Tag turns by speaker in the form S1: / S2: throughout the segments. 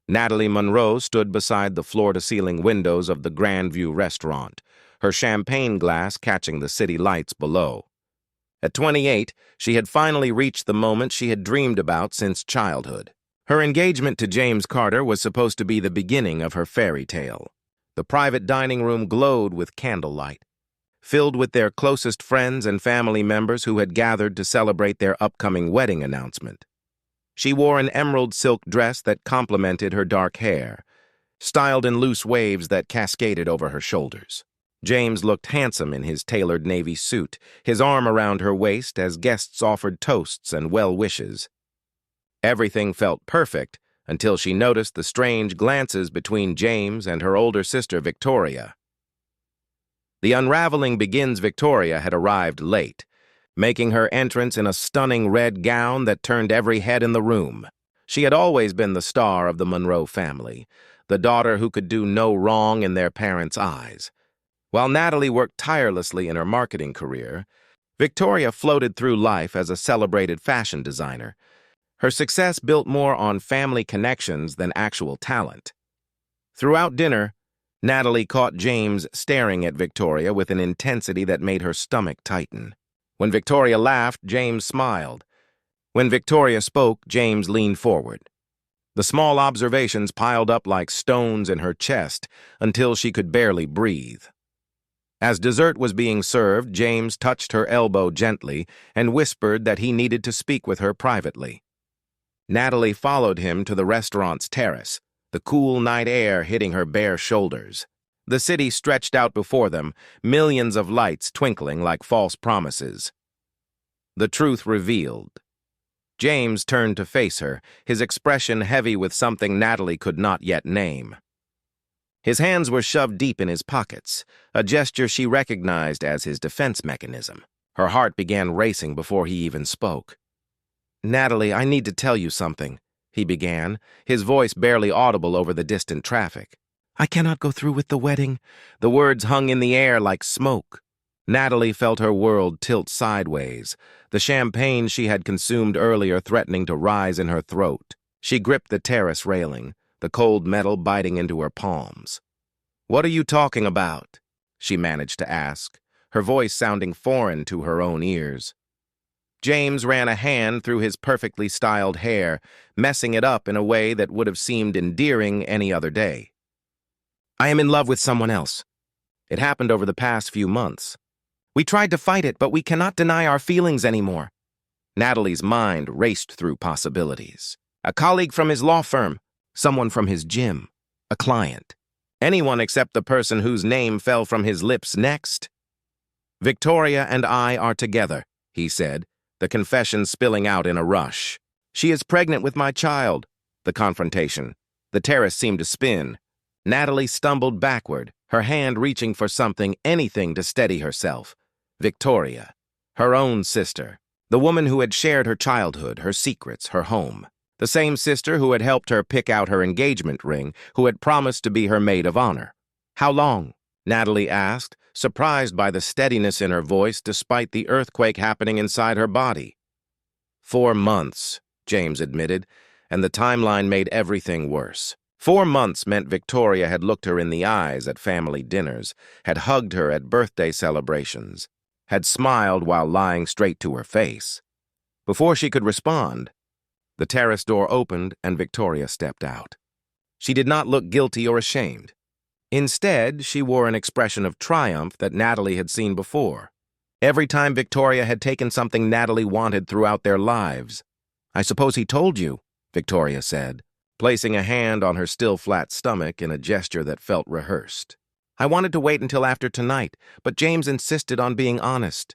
S1: Natalie Monroe stood beside the floor-to-ceiling windows of the Grandview restaurant, her champagne glass catching the city lights below. At 28, she had finally reached the moment she had dreamed about since childhood. Her engagement to James Carter was supposed to be the beginning of her fairy tale. The private dining room glowed with candlelight, filled with their closest friends and family members who had gathered to celebrate their upcoming wedding announcement. She wore an emerald silk dress that complemented her dark hair, styled in loose waves that cascaded over her shoulders. James looked handsome in his tailored navy suit, his arm around her waist as guests offered toasts and well wishes. Everything felt perfect until she noticed the strange glances between James and her older sister Victoria. The unraveling begins. Victoria had arrived late, making her entrance in a stunning red gown that turned every head in the room. She had always been the star of the Monroe family, the daughter who could do no wrong in their parents' eyes. While Natalie worked tirelessly in her marketing career, Victoria floated through life as a celebrated fashion designer. Her success built more on family connections than actual talent. Throughout dinner, Natalie caught James staring at Victoria with an intensity that made her stomach tighten. When Victoria laughed, James smiled. When Victoria spoke, James leaned forward. The small observations piled up like stones in her chest until she could barely breathe. As dessert was being served, James touched her elbow gently and whispered that he needed to speak with her privately. Natalie followed him to the restaurant's terrace, the cool night air hitting her bare shoulders. The city stretched out before them, millions of lights twinkling like false promises. The truth revealed. James turned to face her, his expression heavy with something Natalie could not yet name. His hands were shoved deep in his pockets, a gesture she recognized as his defense mechanism. Her heart began racing before he even spoke. "Natalie, I need to tell you something," he began, his voice barely audible over the distant traffic. "I cannot go through with the wedding." The words hung in the air like smoke. Natalie felt her world tilt sideways, the champagne she had consumed earlier threatening to rise in her throat. She gripped the terrace railing, the cold metal biting into her palms. "What are you talking about?" she managed to ask, her voice sounding foreign to her own ears. James ran a hand through his perfectly styled hair, messing it up in a way that would have seemed endearing any other day. "I am in love with someone else. It happened over the past few months. We tried to fight it, but we cannot deny our feelings anymore." Natalie's mind raced through possibilities. A colleague from his law firm, someone from his gym, a client. Anyone except the person whose name fell from his lips next. "Victoria and I are together," he said, the confession spilling out in a rush. "She is pregnant with my child." The confrontation. The terrace seemed to spin. Natalie stumbled backward, her hand reaching for something, anything to steady herself. Victoria, her own sister, the woman who had shared her childhood, her secrets, her home. The same sister who had helped her pick out her engagement ring, who had promised to be her maid of honor. "How long?" Natalie asked, surprised by the steadiness in her voice despite the earthquake happening inside her body. 4 months, James admitted, and the timeline made everything worse. 4 months meant Victoria had looked her in the eyes at family dinners, had hugged her at birthday celebrations, had smiled while lying straight to her face. Before she could respond, the terrace door opened and Victoria stepped out. She did not look guilty or ashamed. Instead, she wore an expression of triumph that Natalie had seen before. Every time Victoria had taken something Natalie wanted throughout their lives. "I suppose he told you," Victoria said, placing a hand on her still flat stomach in a gesture that felt rehearsed. "I wanted to wait until after tonight, but James insisted on being honest."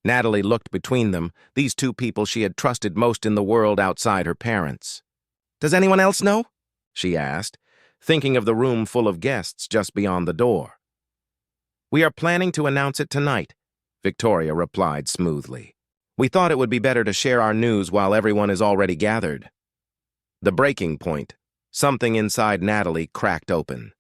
S1: Natalie looked between them, these two people she had trusted most in the world outside her parents. "Does anyone else know?" she asked, thinking of the room full of guests just beyond the door. "We are planning to announce it tonight," Victoria replied smoothly. "We thought it would be better to share our news while everyone is already gathered." The breaking point. Something inside Natalie cracked open.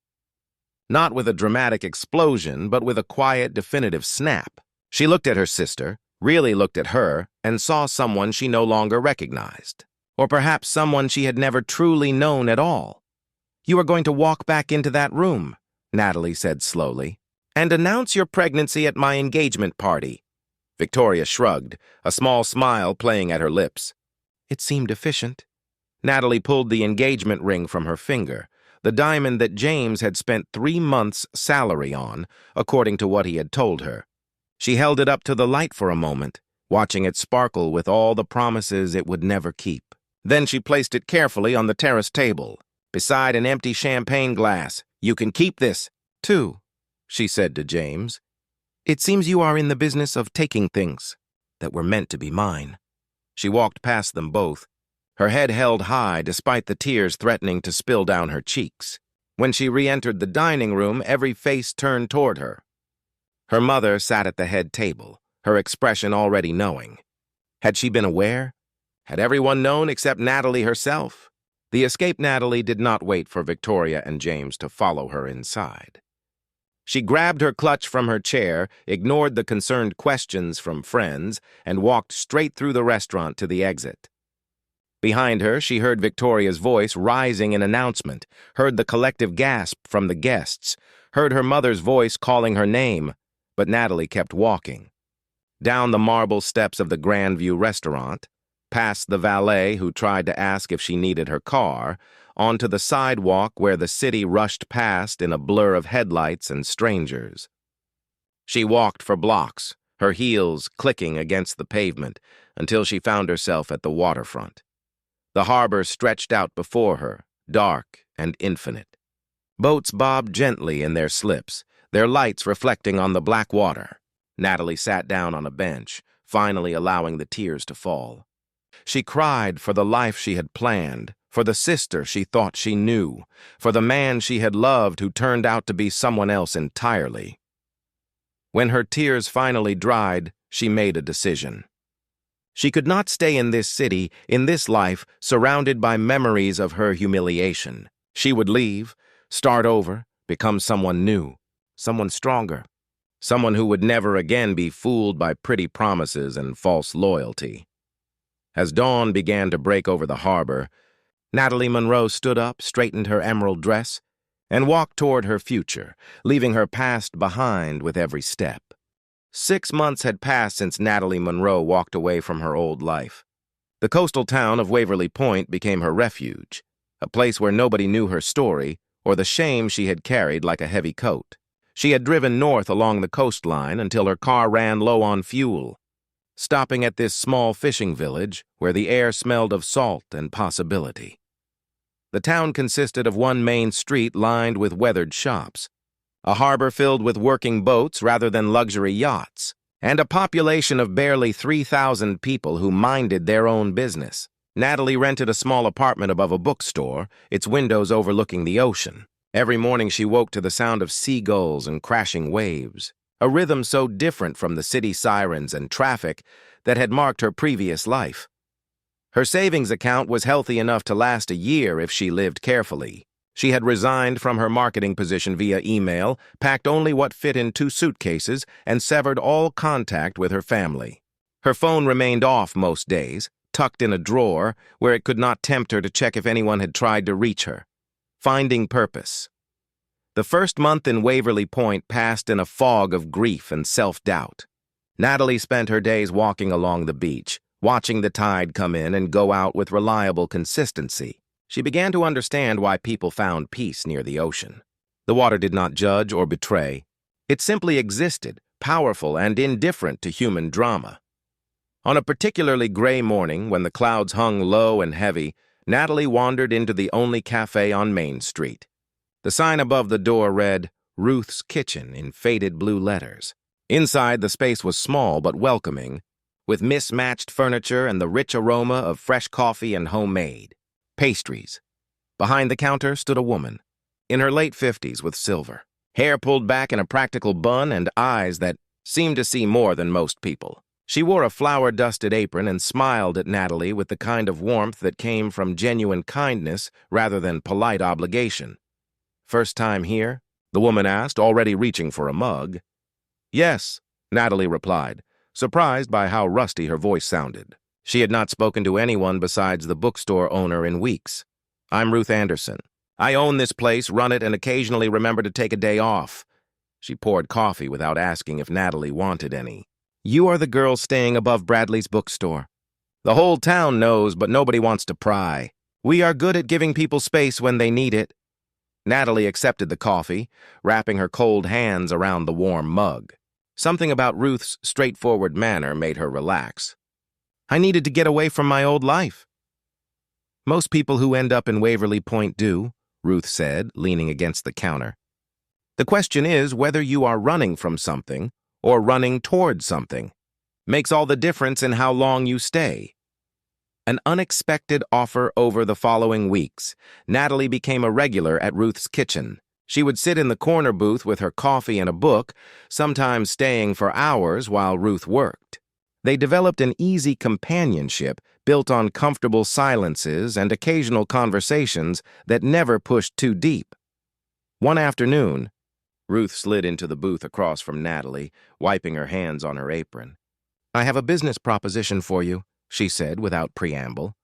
S1: Not with a dramatic explosion, but with a quiet, definitive snap. She looked at her sister, really looked at her, and saw someone she no longer recognized. Or perhaps someone she had never truly known at all. "You are going to walk back into that room," Natalie said slowly, "and announce your pregnancy at my engagement party." Victoria shrugged, a small smile playing at her lips. It seemed efficient. Natalie pulled the engagement ring from her finger, the diamond that James had spent 3 months' salary on, according to what he had told her. She held it up to the light for a moment, watching it sparkle with all the promises it would never keep. Then she placed it carefully on the terrace table, beside an empty champagne glass. "You can keep this, too," she said to James. "It seems you are in the business of taking things that were meant to be mine." She walked past them both, her head held high despite the tears threatening to spill down her cheeks. When she re-entered the dining room, every face turned toward her. Her mother sat at the head table, her expression already knowing. Had she been aware? Had everyone known except Natalie herself? The escaped Natalie did not wait for Victoria and James to follow her inside. She grabbed her clutch from her chair, ignored the concerned questions from friends, and walked straight through the restaurant to the exit. Behind her, she heard Victoria's voice rising in announcement, heard the collective gasp from the guests, heard her mother's voice calling her name, but Natalie kept walking. Down the marble steps of the Grandview restaurant, past the valet who tried to ask if she needed her car, onto the sidewalk where the city rushed past in a blur of headlights and strangers. She walked for blocks, her heels clicking against the pavement, until she found herself at the waterfront. The harbor stretched out before her, dark and infinite. Boats bobbed gently in their slips, their lights reflecting on the black water. Natalie sat down on a bench, finally allowing the tears to fall. She cried for the life she had planned, for the sister she thought she knew, for the man she had loved who turned out to be someone else entirely. When her tears finally dried, she made a decision. She could not stay in this city, in this life, surrounded by memories of her humiliation. She would leave, start over, become someone new, someone stronger, someone who would never again be fooled by pretty promises and false loyalty. As dawn began to break over the harbor, Natalie Monroe stood up, straightened her emerald dress, and walked toward her future, leaving her past behind with every step. 6 months had passed since Natalie Monroe walked away from her old life. The coastal town of Waverly Point became her refuge, a place where nobody knew her story or the shame she had carried like a heavy coat. She had driven north along the coastline until her car ran low on fuel, stopping at this small fishing village where the air smelled of salt and possibility. The town consisted of one main street lined with weathered shops, a harbor filled with working boats rather than luxury yachts, and a population of barely 3,000 people who minded their own business. Natalie rented a small apartment above a bookstore, its windows overlooking the ocean. Every morning she woke to the sound of seagulls and crashing waves, a rhythm so different from the city sirens and traffic that had marked her previous life. Her savings account was healthy enough to last a year if she lived carefully. She had resigned from her marketing position via email, packed only what fit in 2 suitcases, and severed all contact with her family. Her phone remained off most days, tucked in a drawer where it could not tempt her to check if anyone had tried to reach her. Finding purpose. The first month in Waverly Point passed in a fog of grief and self-doubt. Natalie spent her days walking along the beach, watching the tide come in and go out with reliable consistency. She began to understand why people found peace near the ocean. The water did not judge or betray. It simply existed, powerful and indifferent to human drama. On a particularly gray morning, when the clouds hung low and heavy, Natalie wandered into the only cafe on Main Street. The sign above the door read, "Ruth's Kitchen," in faded blue letters. Inside, the space was small but welcoming, with mismatched furniture and the rich aroma of fresh coffee and homemade pastries. Behind the counter stood a woman, in her late 50s with silver, hair pulled back in a practical bun and eyes that seemed to see more than most people. She wore a flour-dusted apron and smiled at Natalie with the kind of warmth that came from genuine kindness rather than polite obligation. "First time here?" the woman asked, already reaching for a mug. "Yes," Natalie replied, surprised by how rusty her voice sounded. She had not spoken to anyone besides the bookstore owner in weeks. "I'm Ruth Anderson. I own this place, run it, and occasionally remember to take a day off. She poured coffee without asking if Natalie wanted any. You are the girl staying above Bradley's bookstore. The whole town knows, but nobody wants to pry. We are good at giving people space when they need it. Natalie accepted the coffee, wrapping her cold hands around the warm mug. Something about Ruth's straightforward manner made her relax. I needed to get away from my old life. Most people who end up in Waverly Point do, Ruth said, leaning against the counter. The question is whether you are running from something or running toward something. Makes all the difference in how long you stay. An unexpected offer over the following weeks. Natalie became a regular at Ruth's kitchen. She would sit in the corner booth with her coffee and a book, sometimes staying for hours while Ruth worked. They developed an easy companionship built on comfortable silences and occasional conversations that never pushed too deep. One afternoon, Ruth slid into the booth across from Natalie, wiping her hands on her apron. I have a business proposition for you, she said without preamble.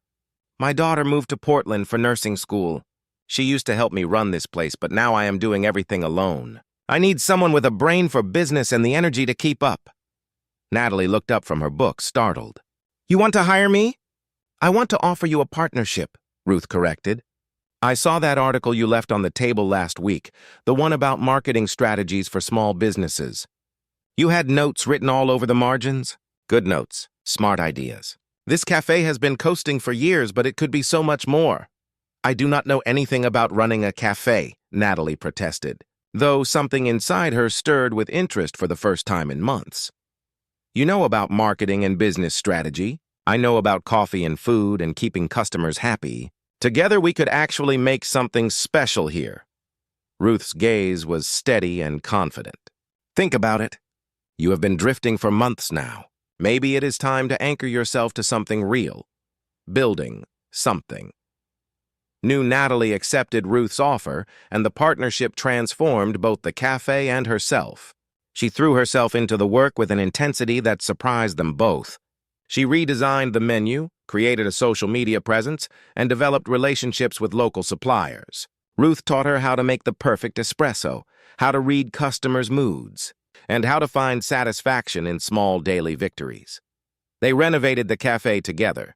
S1: My daughter moved to Portland for nursing school. She used to help me run this place, but now I am doing everything alone. I need someone with a brain for business and the energy to keep up. Natalie looked up from her book, startled. You want to hire me? I want to offer you a partnership, Ruth corrected. I saw that article you left on the table last week, the one about marketing strategies for small businesses. You had notes written all over the margins? Good notes, smart ideas. This cafe has been coasting for years, but it could be so much more. I do not know anything about running a cafe, Natalie protested, though something inside her stirred with interest for the first time in months. You know about marketing and business strategy. I know about coffee and food and keeping customers happy. Together we could actually make something special here. Ruth's gaze was steady and confident. Think about it. You have been drifting for months now. Maybe it is time to anchor yourself to something real. Building something. New Natalie accepted Ruth's offer, and the partnership transformed both the cafe and herself. She threw herself into the work with an intensity that surprised them both. She redesigned the menu, created a social media presence, and developed relationships with local suppliers. Ruth taught her how to make the perfect espresso, how to read customers' moods, and how to find satisfaction in small daily victories. They renovated the cafe together,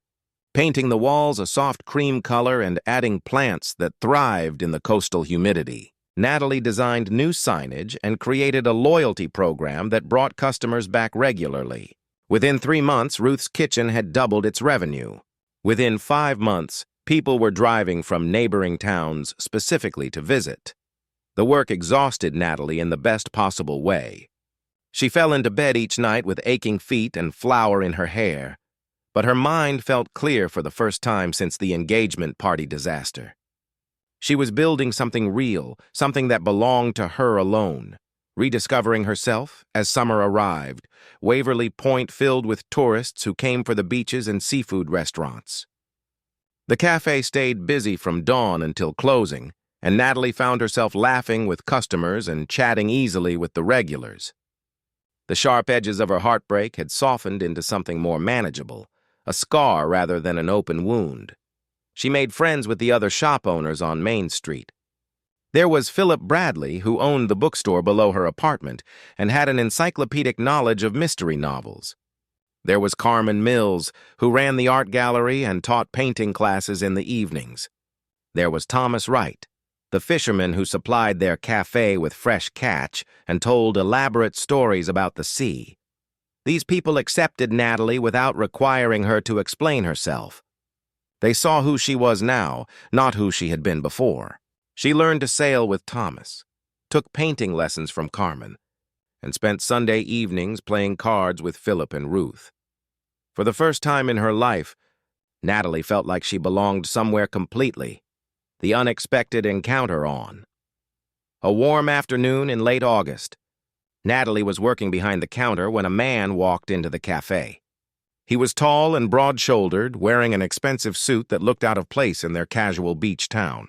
S1: painting the walls a soft cream color and adding plants that thrived in the coastal humidity. Natalie designed new signage and created a loyalty program that brought customers back regularly. Within 3 months, Ruth's kitchen had doubled its revenue. Within 5 months, people were driving from neighboring towns specifically to visit. The work exhausted Natalie in the best possible way. She fell into bed each night with aching feet and flour in her hair, but her mind felt clear for the first time since the engagement party disaster. She was building something real, something that belonged to her alone. Rediscovering herself, as summer arrived, Waverly Point filled with tourists who came for the beaches and seafood restaurants. The cafe stayed busy from dawn until closing, and Natalie found herself laughing with customers and chatting easily with the regulars. The sharp edges of her heartbreak had softened into something more manageable, a scar rather than an open wound. She made friends with the other shop owners on Main Street. There was Philip Bradley, who owned the bookstore below her apartment and had an encyclopedic knowledge of mystery novels. There was Carmen Mills, who ran the art gallery and taught painting classes in the evenings. There was Thomas Wright, the fisherman who supplied their cafe with fresh catch and told elaborate stories about the sea. These people accepted Natalie without requiring her to explain herself. They saw who she was now, not who she had been before. She learned to sail with Thomas, took painting lessons from Carmen, and spent Sunday evenings playing cards with Philip and Ruth. For the first time in her life, Natalie felt like she belonged somewhere completely, the unexpected encounter on. A warm afternoon in late August, Natalie was working behind the counter when a man walked into the cafe. He was tall and broad-shouldered, wearing an expensive suit that looked out of place in their casual beach town.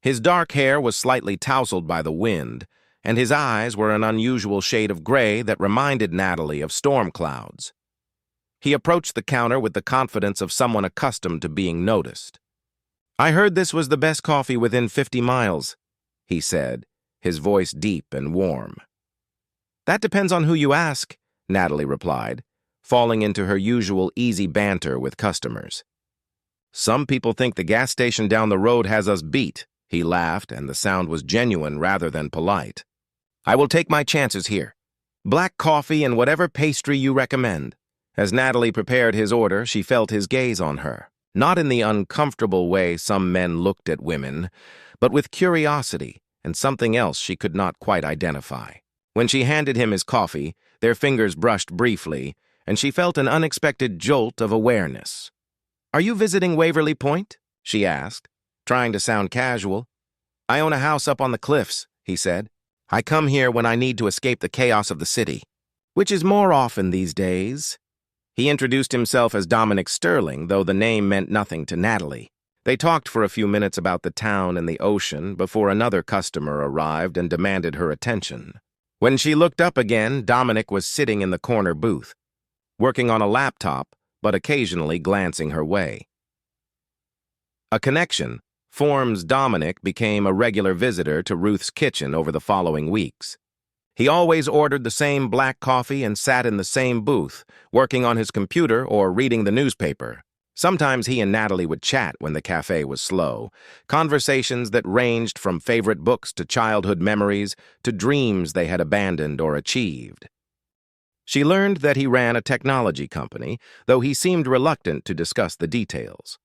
S1: His dark hair was slightly tousled by the wind, and his eyes were an unusual shade of gray that reminded Natalie of storm clouds. He approached the counter with the confidence of someone accustomed to being noticed. "I heard this was the best coffee within 50 miles, he said, his voice deep and warm. "That depends on who you ask," Natalie replied, falling into her usual easy banter with customers. "Some people think the gas station down the road has us beat," he laughed, and the sound was genuine rather than polite. "I will take my chances here. Black coffee and whatever pastry you recommend." As Natalie prepared his order, she felt his gaze on her, not in the uncomfortable way some men looked at women, but with curiosity and something else she could not quite identify. When she handed him his coffee, their fingers brushed briefly, and she felt an unexpected jolt of awareness. "Are you visiting Waverly Point?" she asked, trying to sound casual. "I own a house up on the cliffs," he said. "I come here when I need to escape the chaos of the city, which is more often these days." He introduced himself as Dominic Sterling, though the name meant nothing to Natalie. They talked for a few minutes about the town and the ocean before another customer arrived and demanded her attention. When she looked up again, Dominic was sitting in the corner booth, working on a laptop, but occasionally glancing her way. A connection forms. Dominic became a regular visitor to Ruth's kitchen over the following weeks. He always ordered the same black coffee and sat in the same booth, working on his computer or reading the newspaper. Sometimes he and Natalie would chat when the cafe was slow, conversations that ranged from favorite books to childhood memories to dreams they had abandoned or achieved. She learned that he ran a technology company, though he seemed reluctant to discuss the details.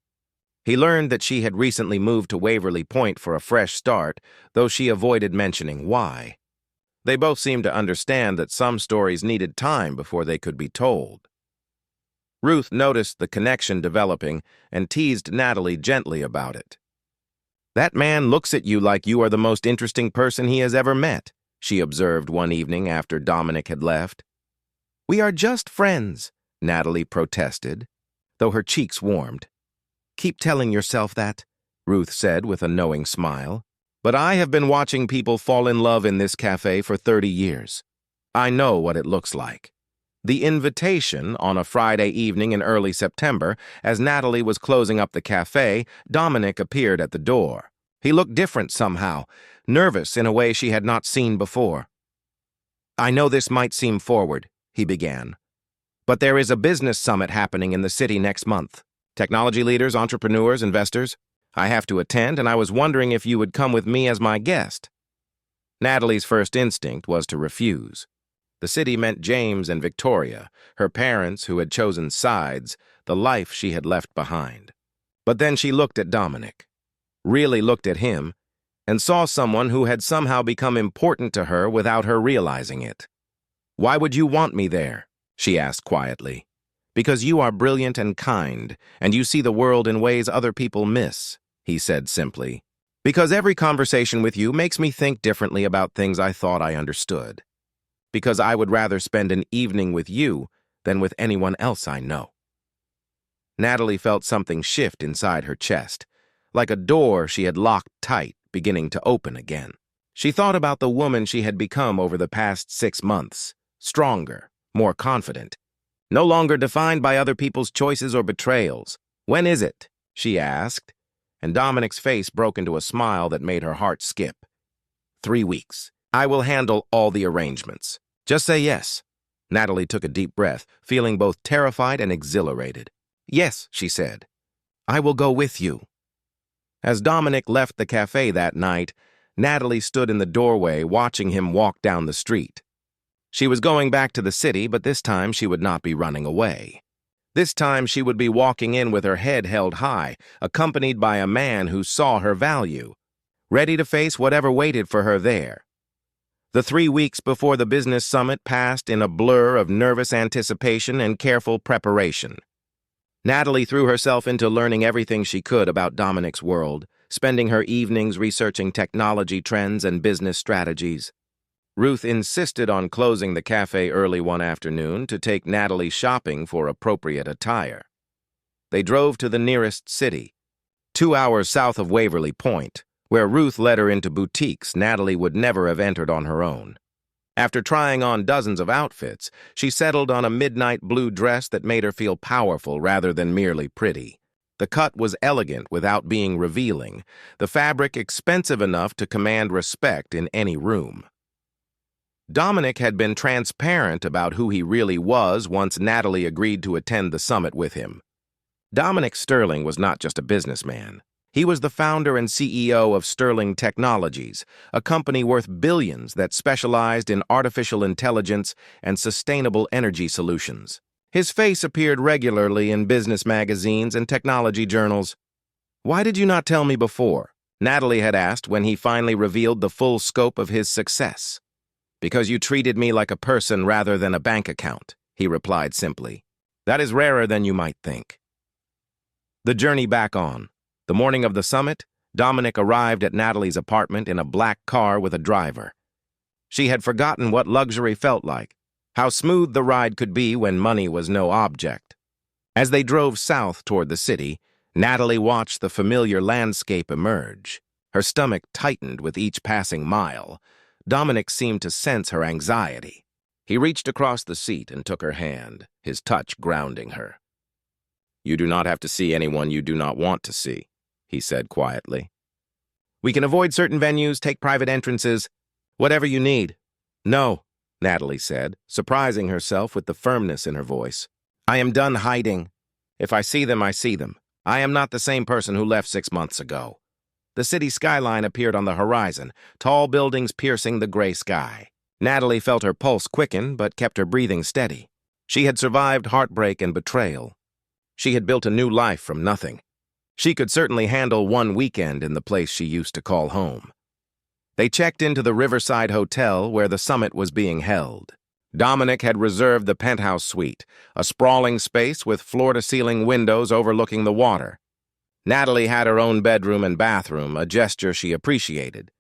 S1: He learned that she had recently moved to Waverly Point for a fresh start, though she avoided mentioning why. They both seemed to understand that some stories needed time before they could be told. Ruth noticed the connection developing and teased Natalie gently about it. "That man looks at you like you are the most interesting person he has ever met," she observed one evening after Dominic had left. "We are just friends," Natalie protested, though her cheeks warmed. "Keep telling yourself that," Ruth said with a knowing smile. "But I have been watching people fall in love in this cafe for 30 years. I know what it looks like." The invitation on a Friday evening in early September, as Natalie was closing up the cafe, Dominic appeared at the door. He looked different somehow, nervous in a way she had not seen before. "I know this might seem forward," he began, "but there is a business summit happening in the city next month. Technology leaders, entrepreneurs, investors. I have to attend, and I was wondering if you would come with me as my guest." Natalie's first instinct was to refuse. The city meant James and Victoria, her parents who had chosen sides, the life she had left behind. But then she looked at Dominic, really looked at him, and saw someone who had somehow become important to her without her realizing it. "Why would you want me there?" she asked quietly. "Because you are brilliant and kind, and you see the world in ways other people miss," he said simply. "Because every conversation with you makes me think differently about things I thought I understood. Because I would rather spend an evening with you than with anyone else I know." Natalie felt something shift inside her chest, like a door she had locked tight, beginning to open again. She thought about the woman she had become over the past 6 months, stronger, more confident, no longer defined by other people's choices or betrayals. "When is it?" she asked, and Dominic's face broke into a smile that made her heart skip. 3 weeks. I will handle all the arrangements. Just say yes." Natalie took a deep breath, feeling both terrified and exhilarated. "Yes," she said. "I will go with you." As Dominic left the cafe that night, Natalie stood in the doorway watching him walk down the street. She was going back to the city, but this time she would not be running away. This time she would be walking in with her head held high, accompanied by a man who saw her value, ready to face whatever waited for her there. The 3 weeks before the business summit passed in a blur of nervous anticipation and careful preparation. Natalie threw herself into learning everything she could about Dominic's world, spending her evenings researching technology trends and business strategies. Ruth insisted on closing the cafe early one afternoon to take Natalie shopping for appropriate attire. They drove to the nearest city, 2 hours south of Waverly Point, where Ruth led her into boutiques Natalie would never have entered on her own. After trying on dozens of outfits, she settled on a midnight blue dress that made her feel powerful rather than merely pretty. The cut was elegant without being revealing, the fabric expensive enough to command respect in any room. Dominic had been transparent about who he really was once Natalie agreed to attend the summit with him. Dominic Sterling was not just a businessman. He was the founder and CEO of Sterling Technologies, a company worth billions that specialized in artificial intelligence and sustainable energy solutions. His face appeared regularly in business magazines and technology journals. "Why did you not tell me before?" Natalie had asked when he finally revealed the full scope of his success. "Because you treated me like a person rather than a bank account," he replied simply. "That is rarer than you might think." The journey back on. The morning of the summit, Dominic arrived at Natalie's apartment in a black car with a driver. She had forgotten what luxury felt like, how smooth the ride could be when money was no object. As they drove south toward the city, Natalie watched the familiar landscape emerge. Her stomach tightened with each passing mile. Dominic seemed to sense her anxiety. He reached across the seat and took her hand, his touch grounding her. "You do not have to see anyone you do not want to see," he said quietly. "We can avoid certain venues, take private entrances, whatever you need." "No," Natalie said, surprising herself with the firmness in her voice. "I am done hiding. If I see them, I see them. I am not the same person who left 6 months ago." The city skyline appeared on the horizon, tall buildings piercing the gray sky. Natalie felt her pulse quicken, but kept her breathing steady. She had survived heartbreak and betrayal. She had built a new life from nothing. She could certainly handle one weekend in the place she used to call home. They checked into the Riverside Hotel where the summit was being held. Dominic had reserved the penthouse suite, a sprawling space with floor-to-ceiling windows overlooking the water. Natalie had her own bedroom and bathroom, a gesture she appreciated.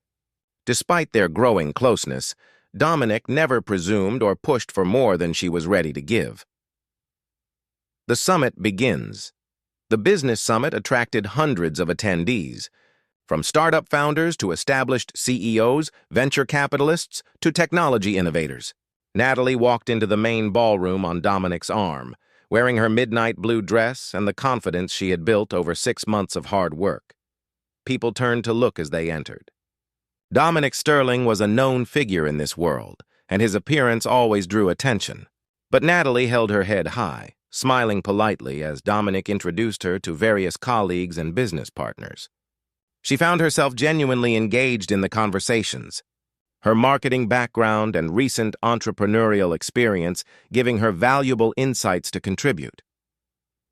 S1: Despite their growing closeness, Dominic never presumed or pushed for more than she was ready to give. The summit begins. The business summit attracted hundreds of attendees, from startup founders to established CEOs, venture capitalists to technology innovators. Natalie walked into the main ballroom on Dominic's arm, wearing her midnight blue dress and the confidence she had built over 6 months of hard work. People turned to look as they entered. Dominic Sterling was a known figure in this world, and his appearance always drew attention. But Natalie held her head high, smiling politely as Dominic introduced her to various colleagues and business partners. She found herself genuinely engaged in the conversations, her marketing background and recent entrepreneurial experience giving her valuable insights to contribute.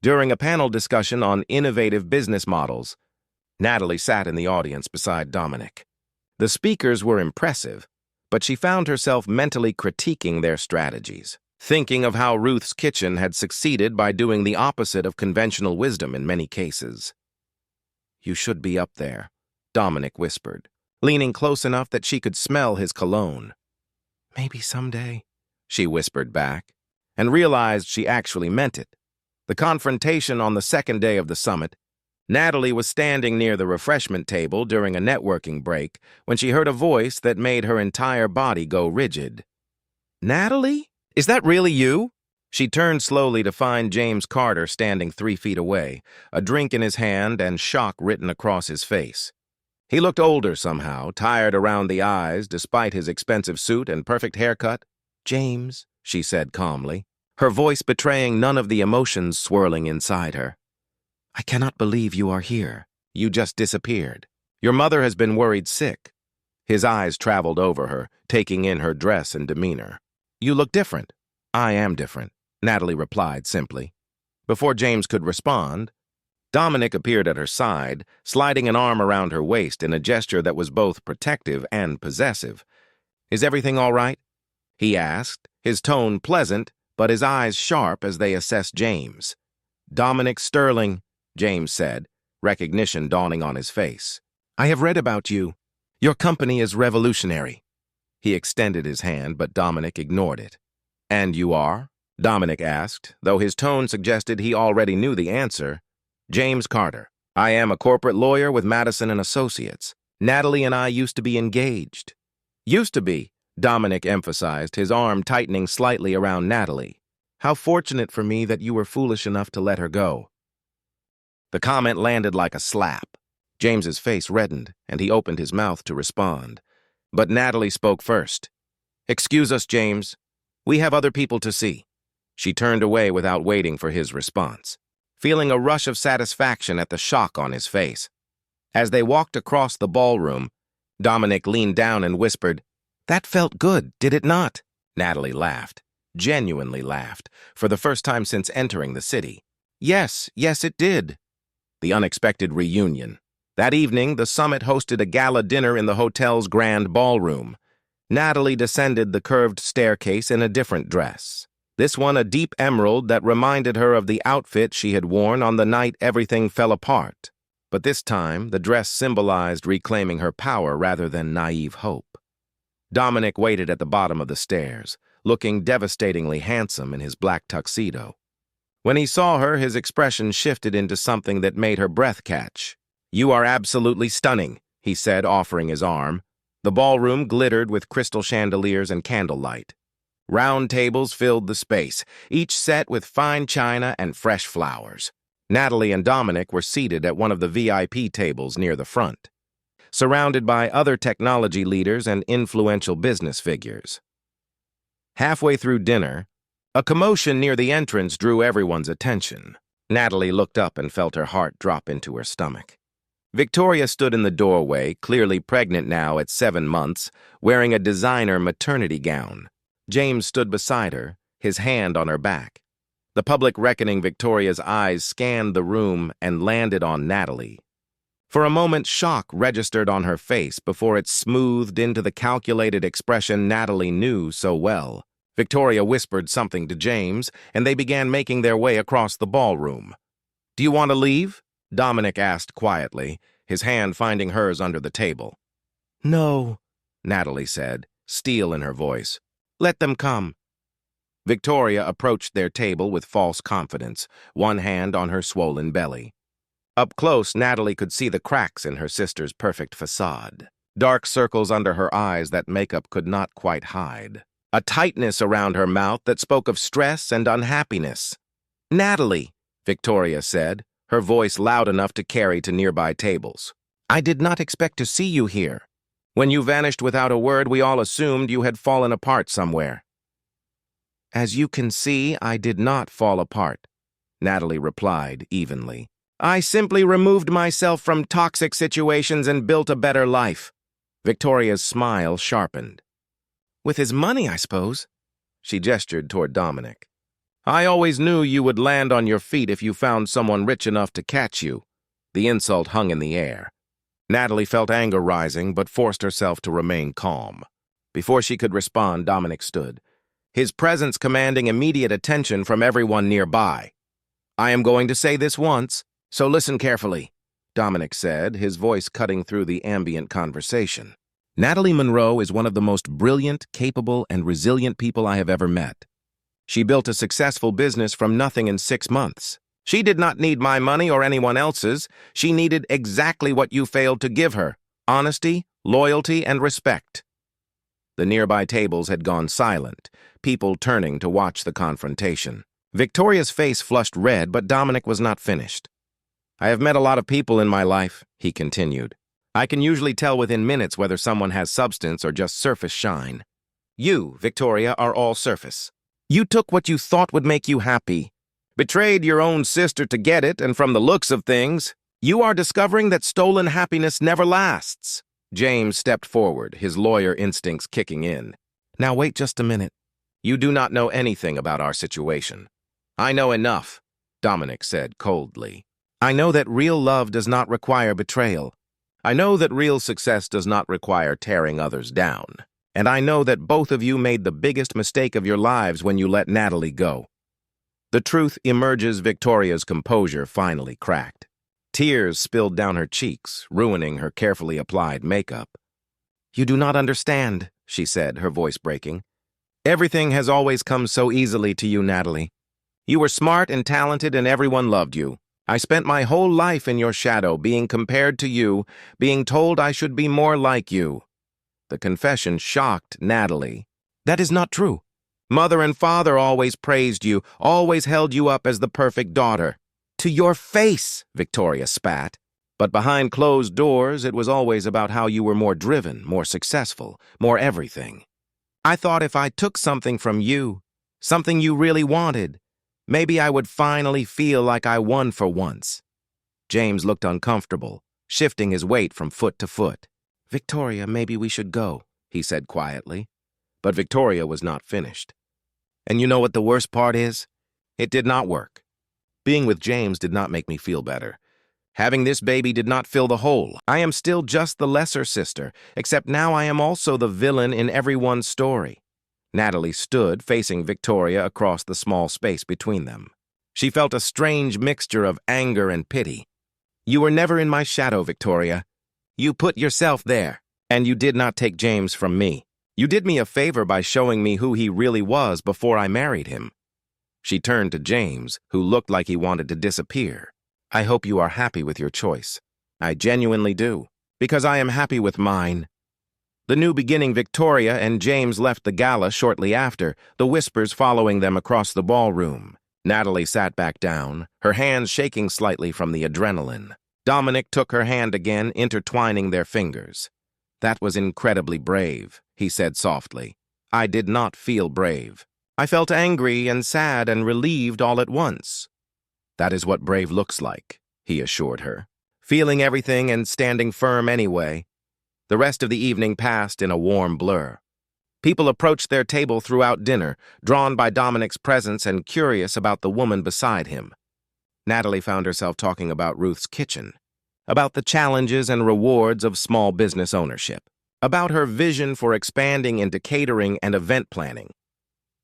S1: During a panel discussion on innovative business models, Natalie sat in the audience beside Dominic. The speakers were impressive, but she found herself mentally critiquing their strategies, thinking of how Ruth's Kitchen had succeeded by doing the opposite of conventional wisdom in many cases. "You should be up there," Dominic whispered, leaning close enough that she could smell his cologne. "Maybe someday," she whispered back, and realized she actually meant it. The confrontation on the second day of the summit, Natalie was standing near the refreshment table during a networking break when she heard a voice that made her entire body go rigid. "Natalie? Is that really you?" She turned slowly to find James Carter standing 3 feet away, a drink in his hand and shock written across his face. He looked older somehow, tired around the eyes despite his expensive suit and perfect haircut. "James," she said calmly, her voice betraying none of the emotions swirling inside her. "I cannot believe you are here. You just disappeared. Your mother has been worried sick." His eyes traveled over her, taking in her dress and demeanor. "You look different." "I am different," Natalie replied simply. Before James could respond, Dominic appeared at her side, sliding an arm around her waist in a gesture that was both protective and possessive. "Is everything all right?" he asked, his tone pleasant, but his eyes sharp as they assessed James. "Dominic Sterling," James said, recognition dawning on his face. "I have read about you. Your company is revolutionary." He extended his hand, but Dominic ignored it. "And you are?" Dominic asked, though his tone suggested he already knew the answer. "James Carter. I am a corporate lawyer with Madison & Associates. Natalie and I used to be engaged." "Used to be," Dominic emphasized, his arm tightening slightly around Natalie. "How fortunate for me that you were foolish enough to let her go." The comment landed like a slap. James's face reddened, and he opened his mouth to respond. But Natalie spoke first. "Excuse us, James. We have other people to see." She turned away without waiting for his response, feeling a rush of satisfaction at the shock on his face. As they walked across the ballroom, Dominic leaned down and whispered, "That felt good, did it not?" Natalie laughed, genuinely laughed, for the first time since entering the city. Yes, it did." The unexpected reunion. That evening, the summit hosted a gala dinner in the hotel's grand ballroom. Natalie descended the curved staircase in a different dress. This one a deep emerald that reminded her of the outfit she had worn on the night everything fell apart. But this time, the dress symbolized reclaiming her power rather than naive hope. Dominic waited at the bottom of the stairs, looking devastatingly handsome in his black tuxedo. When he saw her, his expression shifted into something that made her breath catch. "You are absolutely stunning," he said, offering his arm. The ballroom glittered with crystal chandeliers and candlelight. Round tables filled the space, each set with fine china and fresh flowers. Natalie and Dominic were seated at one of the VIP tables near the front, surrounded by other technology leaders and influential business figures. Halfway through dinner, a commotion near the entrance drew everyone's attention. Natalie looked up and felt her heart drop into her stomach. Victoria stood in the doorway, clearly pregnant now at 7 months, wearing a designer maternity gown. James stood beside her, his hand on her back. The public reckoning Victoria's eyes scanned the room and landed on Natalie. For a moment, shock registered on her face before it smoothed into the calculated expression Natalie knew so well. Victoria whispered something to James, and they began making their way across the ballroom. "Do you want to leave?" Dominic asked quietly, his hand finding hers under the table. "No," Natalie said, steel in her voice. "Let them come." Victoria approached their table with false confidence, one hand on her swollen belly. Up close, Natalie could see the cracks in her sister's perfect facade. Dark circles under her eyes that makeup could not quite hide. A tightness around her mouth that spoke of stress and unhappiness. "Natalie," Victoria said, her voice loud enough to carry to nearby tables. "I did not expect to see you here. When you vanished without a word, we all assumed you had fallen apart somewhere." "As you can see, I did not fall apart," Natalie replied evenly. "I simply removed myself from toxic situations and built a better life." Victoria's smile sharpened. "With his money, I suppose?" She gestured toward Dominic. "I always knew you would land on your feet if you found someone rich enough to catch you." The insult hung in the air. Natalie felt anger rising, but forced herself to remain calm. Before she could respond, Dominic stood, his presence commanding immediate attention from everyone nearby. "I am going to say this once, so listen carefully," Dominic said, his voice cutting through the ambient conversation. "Natalie Monroe is one of the most brilliant, capable, and resilient people I have ever met. She built a successful business from nothing in 6 months. She did not need my money or anyone else's. She needed exactly what you failed to give her: honesty, loyalty, and respect." The nearby tables had gone silent, people turning to watch the confrontation. Victoria's face flushed red, but Dominic was not finished. "I have met a lot of people in my life," he continued. "I can usually tell within minutes whether someone has substance or just surface shine. You, Victoria, are all surface. You took what you thought would make you happy, betrayed your own sister to get it, and from the looks of things, you are discovering that stolen happiness never lasts." James stepped forward, his lawyer instincts kicking in. "Now wait just a minute. You do not know anything about our situation." "I know enough," Dominic said coldly. "I know that real love does not require betrayal. I know that real success does not require tearing others down. And I know that both of you made the biggest mistake of your lives when you let Natalie go." The truth emerges. Victoria's composure finally cracked. Tears spilled down her cheeks, ruining her carefully applied makeup. "You do not understand," she said, her voice breaking. "Everything has always come so easily to you, Natalie. You were smart and talented and everyone loved you. I spent my whole life in your shadow, being compared to you, being told I should be more like you." The confession shocked Natalie. "That is not true. Mother and father always praised you, always held you up as the perfect daughter." To your face, Victoria spat. But behind closed doors, it was always about how you were more driven, more successful, more everything. I thought if I took something from you, something you really wanted, maybe I would finally feel like I won for once. James looked uncomfortable, shifting his weight from foot to foot. Victoria, maybe we should go, he said quietly. But Victoria was not finished. And you know what the worst part is? It did not work. Being with James did not make me feel better. Having this baby did not fill the hole. I am still just the lesser sister, except now I am also the villain in everyone's story. Natalie stood, facing Victoria across the small space between them. She felt a strange mixture of anger and pity. You were never in my shadow, Victoria. You put yourself there, and you did not take James from me. You did me a favor by showing me who he really was before I married him. She turned to James, who looked like he wanted to disappear. I hope you are happy with your choice. I genuinely do, because I am happy with mine. The new beginning Victoria and James left the gala shortly after, the whispers following them across the ballroom. Natalie sat back down, her hands shaking slightly from the adrenaline. Dominic took her hand again, intertwining their fingers. That was incredibly brave, he said softly. I did not feel brave. I felt angry and sad and relieved all at once. That is what brave looks like, he assured her, feeling everything and standing firm anyway. The rest of the evening passed in a warm blur. People approached their table throughout dinner, drawn by Dominic's presence and curious about the woman beside him. Natalie found herself talking about Ruth's kitchen, about the challenges and rewards of small business ownership, about her vision for expanding into catering and event planning.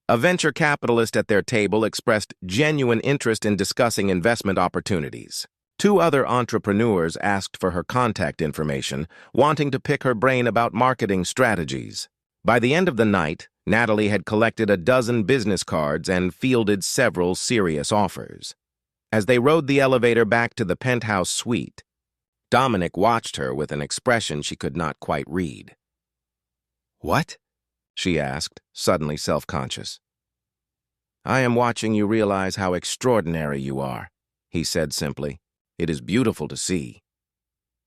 S1: A venture capitalist at their table expressed genuine interest in discussing investment opportunities. 2 other entrepreneurs asked for her contact information, wanting to pick her brain about marketing strategies. By the end of the night, Natalie had collected a dozen business cards and fielded several serious offers. As they rode the elevator back to the penthouse suite, Dominic watched her with an expression she could not quite read. What? She asked, suddenly self-conscious. I am watching you realize how extraordinary you are, he said simply. It is beautiful to see.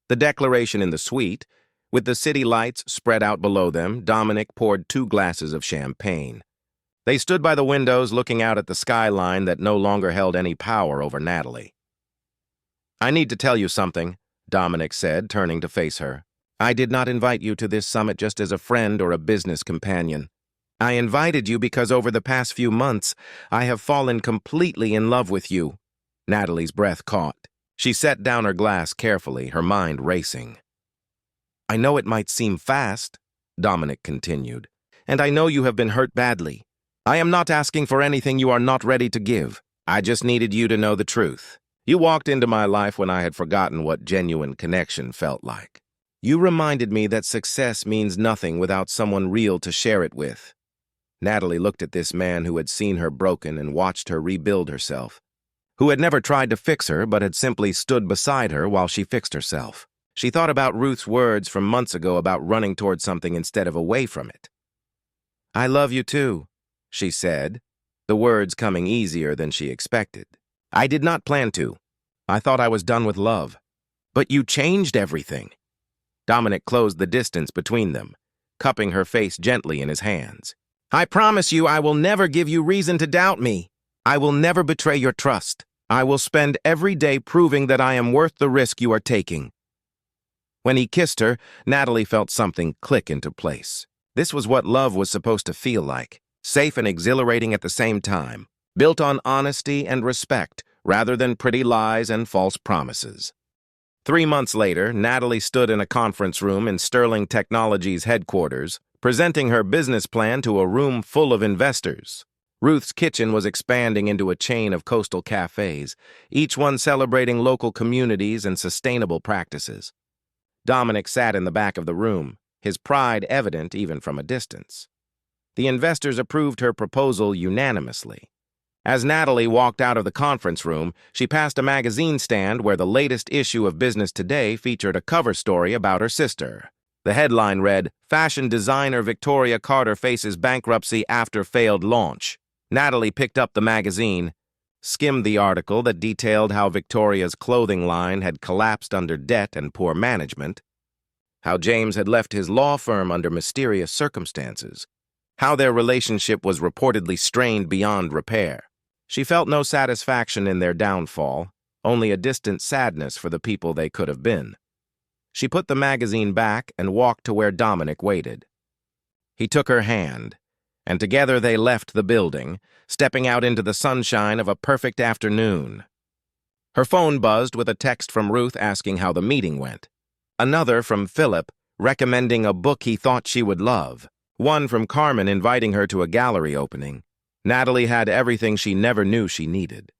S1: The declaration in the suite, with the city lights spread out below them, Dominic poured 2 glasses of champagne. They stood by the windows looking out at the skyline that no longer held any power over Natalie. I need to tell you something, Dominic said, turning to face her. I did not invite you to this summit just as a friend or a business companion. I invited you because over the past few months, I have fallen completely in love with you. Natalie's breath caught. She set down her glass carefully, her mind racing. I know it might seem fast, Dominic continued, and I know you have been hurt badly. I am not asking for anything you are not ready to give. I just needed you to know the truth. You walked into my life when I had forgotten what genuine connection felt like. You reminded me that success means nothing without someone real to share it with. Natalie looked at this man who had seen her broken and watched her rebuild herself, who had never tried to fix her but had simply stood beside her while she fixed herself. She thought about Ruth's words from months ago about running toward something instead of away from it. I love you too, she said, the words coming easier than she expected. I did not plan to. I thought I was done with love. But you changed everything. Dominic closed the distance between them, cupping her face gently in his hands. I promise you I will never give you reason to doubt me. I will never betray your trust. I will spend every day proving that I am worth the risk you are taking. When he kissed her, Natalie felt something click into place. This was what love was supposed to feel like, safe and exhilarating at the same time, built on honesty and respect rather than pretty lies and false promises. 3 months later, Natalie stood in a conference room in Sterling Technologies' headquarters, presenting her business plan to a room full of investors. Ruth's Kitchen was expanding into a chain of coastal cafes, each one celebrating local communities and sustainable practices. Dominic sat in the back of the room, his pride evident even from a distance. The investors approved her proposal unanimously. As Natalie walked out of the conference room, she passed a magazine stand where the latest issue of Business Today featured a cover story about her sister. The headline read, Fashion Designer Victoria Carter Faces Bankruptcy After Failed Launch. Natalie picked up the magazine. skimmed the article that detailed how Victoria's clothing line had collapsed under debt and poor management, how James had left his law firm under mysterious circumstances, how their relationship was reportedly strained beyond repair. She felt no satisfaction in their downfall, only a distant sadness for the people they could have been. She put the magazine back and walked to where Dominic waited. He took her hand, and together they left the building, stepping out into the sunshine of a perfect afternoon. Her phone buzzed with a text from Ruth asking how the meeting went. Another from Philip, recommending a book he thought she would love. One from Carmen inviting her to a gallery opening. Natalie had everything she never knew she needed.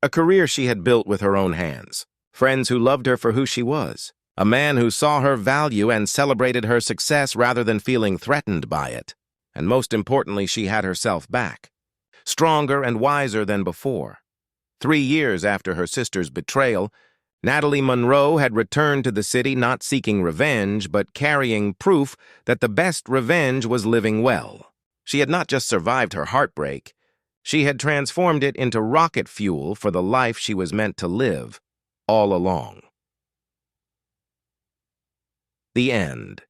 S1: A career she had built with her own hands. Friends who loved her for who she was. A man who saw her value and celebrated her success rather than feeling threatened by it. And most importantly, she had herself back. Stronger and wiser than before. 3 years after her sister's betrayal, Natalie Monroe had returned to the city not seeking revenge, but carrying proof that the best revenge was living well. She had not just survived her heartbreak, she had transformed it into rocket fuel for the life she was meant to live all along. The end.